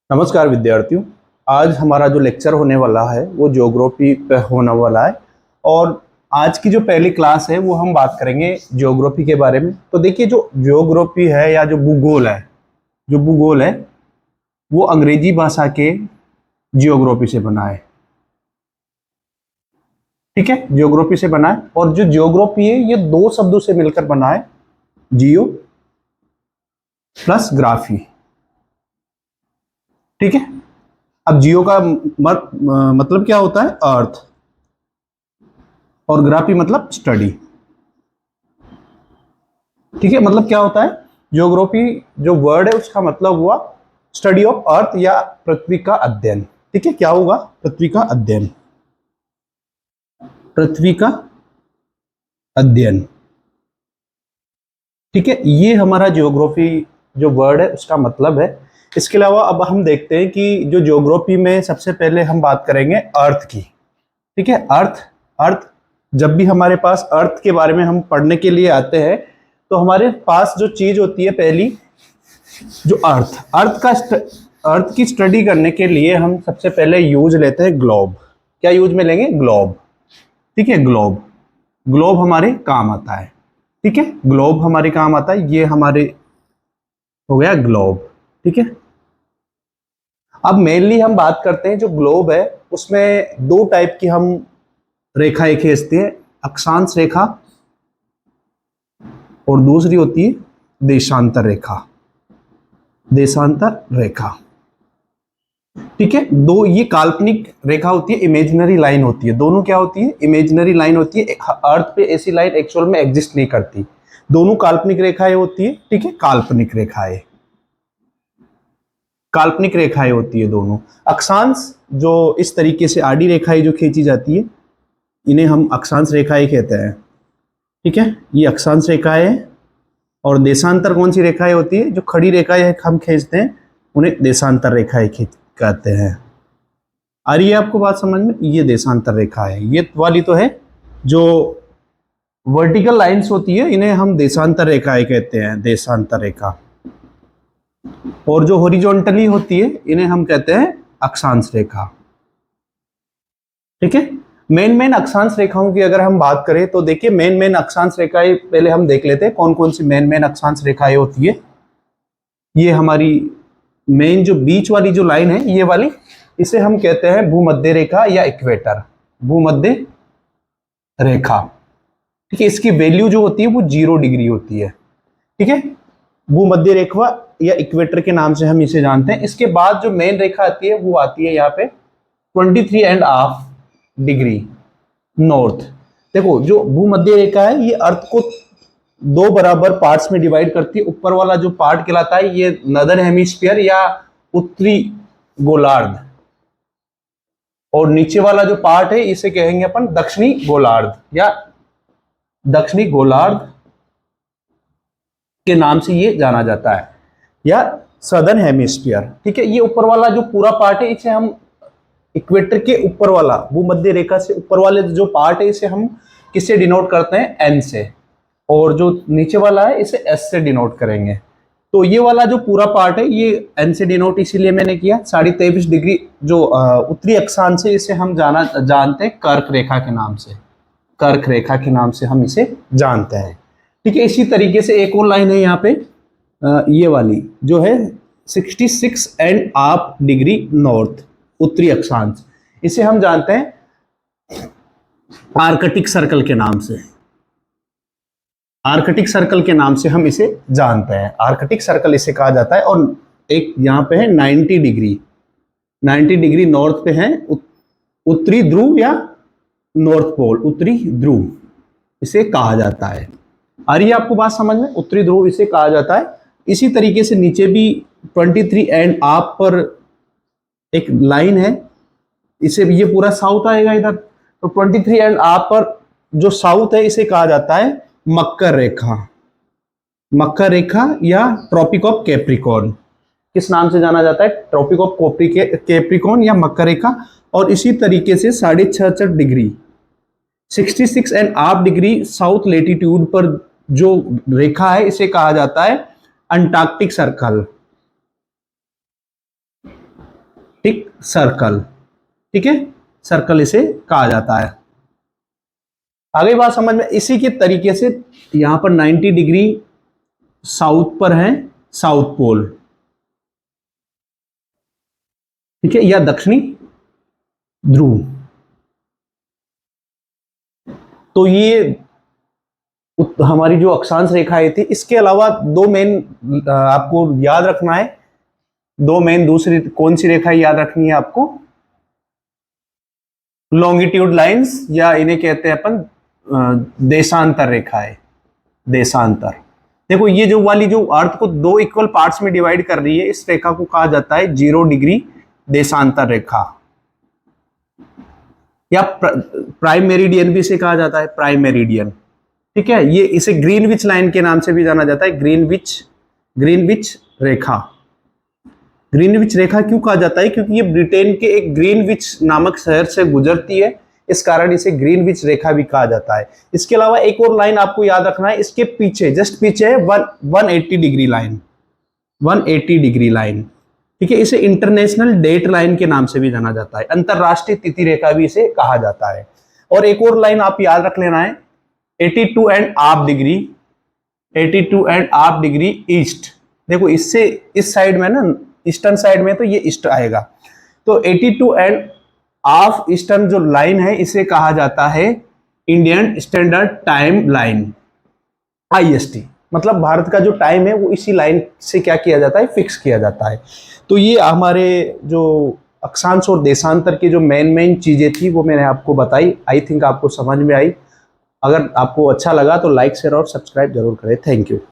नमस्कार विद्यार्थियों। आज हमारा जो लेक्चर होने वाला है वो ज्योग्राफी पे होने वाला है। और आज की जो पहली क्लास है वो हम बात करेंगे ज्योग्राफी के बारे में। तो देखिए, जो ज्योग्राफी है या जो भूगोल है वो अंग्रेजी भाषा के जियोग्राफी से बना है। ठीक है, ज्योग्राफी से बना है। और जो ज्योग्राफी है ये दो शब्दों से मिलकर बना है, जियो प्लस ग्राफी। ठीक है, अब जियो का मतलब क्या होता है? अर्थ। और ग्राफी मतलब स्टडी। ठीक है, मतलब क्या होता है? ज्योग्राफी जो वर्ड है उसका मतलब हुआ स्टडी ऑफ अर्थ या पृथ्वी का अध्ययन। ठीक है, क्या होगा? पृथ्वी का अध्ययन। पृथ्वी का अध्ययन। ठीक है, ये हमारा ज्योग्राफी जो वर्ड है उसका मतलब है। इसके अलावा अब हम देखते हैं कि जो ज्योग्राफी में सबसे पहले हम बात करेंगे अर्थ की। ठीक है, अर्थ। अर्थ, जब भी हमारे पास अर्थ के बारे में हम पढ़ने के लिए आते हैं तो हमारे पास जो चीज होती है पहली, जो अर्थ की स्टडी करने के लिए हम सबसे पहले यूज लेते हैं ग्लोब। क्या यूज में लेंगे? ग्लोब। ठीक है, ग्लोब। ग्लोब हमारे काम आता है। ठीक है, ग्लोब हमारे काम आता है। ये हमारे हो गया ग्लोब। ठीक है, अब मेनली हम बात करते हैं जो ग्लोब है उसमें दो टाइप की हम रेखाएं खींचते हैं, अक्षांश रेखा और दूसरी होती है देशांतर रेखा। देशांतर रेखा। ठीक है, दो ये काल्पनिक रेखा होती है, इमेजिनरी लाइन होती है। दोनों क्या होती है? इमेजिनरी लाइन होती है। अर्थ पे ऐसी लाइन एक्चुअल में एग्जिस्ट नहीं करती। दोनों काल्पनिक रेखाएं होती है। ठीक है, काल्पनिक रेखाएं, काल्पनिक रेखाएं होती है दोनों। अक्षांश जो इस तरीके से आड़ी रेखाएं जो खींची जाती है इन्हें हम अक्षांश रेखाएं कहते हैं। ठीक है, ये अक्षांश रेखाएं हैं। और देशांतर कौन सी रेखाएं होती है? जो खड़ी रेखाएं हम खींचते हैं उन्हें देशांतर रेखाएं कहते हैं। आ रही है आपको बात समझ में? ये देशांतर रेखा है। ये वाली तो है जो वर्टिकल लाइंस होती है इन्हें हम देशांतर रेखाएं कहते हैं, देशांतर रेखा। और जो हॉरिजॉन्टली होती है इन्हें हम कहते हैं अक्षांश रेखा। ठीक है, मेन अक्षांश रेखाओं की अगर हम बात करें तो देखिए, मेन अक्षांश रेखाएं पहले हम देख लेते हैं कौन कौन सी मेन अक्षांश रेखाएं होती है। ये हमारी मेन जो बीच वाली जो लाइन है ये वाली, इसे हम कहते हैं भूमध्य रेखा या इक्वेटर। भूमध्य रेखा। ठीक है, इसकी वैल्यू जो होती है वो 0 डिग्री होती है। ठीक है, भूमध्य रेखा या इक्वेटर के नाम से हम इसे जानते हैं। इसके बाद जो मेन रेखा आती है वो आती है यहाँ पे 23.5 डिग्री नॉर्थ। देखो, जो भूमध्य रेखा है ये अर्थ को दो बराबर पार्ट्स में डिवाइड करती है। ऊपर वाला जो पार्ट कहलाता है ये नदर्न हेमिस्फीयर या उत्तरी गोलार्ध, और नीचे वाला जो पार्ट है इसे कहेंगे अपन दक्षिणी गोलार्ध या दक्षिणी गोलार्ध के नाम से ये जाना जाता है, या सदर्न हेमिस्फीयर। ठीक है, ये ऊपर वाला जो पूरा पार्ट है इसे हम इक्वेटर के ऊपर वाला, भूमध्य रेखा से ऊपर वाले जो पार्ट है इसे हम किससे डिनोट करते हैं? एन से। और जो नीचे वाला है इसे एस से डिनोट करेंगे। तो ये वाला जो पूरा पार्ट है ये एन से डिनोट इसीलिए मैंने किया। 23.5 डिग्री जो उत्तरी अक्षांश है इसे हम जानते हैं कर्क रेखा के नाम से। कर्क रेखा के नाम से हम इसे जानते हैं। ठीक है, इसी तरीके से एक और लाइन है यहाँ पे, ये वाली जो है 66.5 डिग्री नॉर्थ, उत्तरी अक्षांश। इसे हम जानते हैं आर्कटिक सर्कल के नाम से। आर्कटिक सर्कल के नाम से हम इसे जानते हैं, आर्कटिक सर्कल इसे कहा जाता है। और एक यहाँ पे है 90 डिग्री नॉर्थ पे है उत्तरी ध्रुव या नॉर्थ पोल, उत्तरी ध्रुव इसे कहा जाता है। आ रही है आपको बात समझ में? उत्तरी ध्रुव इसे कहा जाता है। इसी तरीके से नीचे भी 23.5 पर एक लाइन है, इसे ये पूरा साउथ आएगा इधर। तो 23.5 पर जो साउथ है इसे कहा जाता है मकर रेखा। मकर रेखा या ट्रॉपिक ऑफ कैप्रिकॉर्न, किस नाम से जाना जाता है? ट्रॉपिक ऑफ कैप्रिकॉर्न या मकर रेखा। और इसी तरीके से 66.5 डिग्री 66.5 डिग्री साउथ लेटीट्यूड पर जो रेखा है इसे कहा जाता है अंटार्कटिक सर्कल। ठीक, सर्कल, ठीक है, सर्कल इसे कहा जाता है। आगे बात समझ में, इसी के तरीके से यहां पर 90 डिग्री साउथ पर है साउथ पोल, ठीक है, या दक्षिणी ध्रुव। तो ये हमारी जो अक्षांश रेखाएं थी, इसके अलावा दो मेन आपको याद रखना है, दो मेन दूसरी कौन सी रेखाएं याद रखनी है आपको, लॉन्गिट्यूड लाइंस, या इन्हें कहते हैं अपन देशांतर रेखाएं, देशांतर। देखो ये जो वाली जो अर्थ को दो इक्वल पार्ट्स में डिवाइड कर रही है, इस रेखा को कहा जाता है 0 डिग्री देशांतर रेखा, या प्राइम मेरिडियन भी इसे कहा जाता है, प्राइम मेरिडियन, ठीक है। ये इसे ग्रीनविच लाइन के नाम से भी जाना जाता है, ग्रीनविच रेखा। ग्रीनविच रेखा क्यों कहा जाता है, क्योंकि ये ब्रिटेन के एक ग्रीनविच नामक शहर से गुजरती है, इस कारण इसे ग्रीनविच रेखा भी कहा जाता है। इसके अलावा एक और लाइन आपको याद रखना है, इसके पीछे जस्ट पीछे है 180 डिग्री लाइन, 180 डिग्री लाइन, ठीक है। इसे इंटरनेशनल डेट लाइन के नाम से भी जाना जाता है, अंतरराष्ट्रीय तिथि रेखा भी इसे कहा जाता है। और एक और लाइन आप याद रख लेना है, 82.5 डिग्री, 82.5 डिग्री ईस्ट। देखो इससे इस साइड में ना, ईस्टर्न साइड में तो ये ईस्ट आएगा, तो 82.5 ईस्टर्न जो लाइन है इसे कहा जाता है Indian standard time line, IST। मतलब भारत का जो टाइम है वो इसी लाइन से क्या किया जाता है, फिक्स किया जाता है। तो ये हमारे जो अक्षांश और देशांतर की जो मेन चीजें थी वो मैंने आपको बताई। आई थिंक आपको समझ में आई। अगर आपको अच्छा लगा तो लाइक शेयर और सब्सक्राइब जरूर करें। Thank you.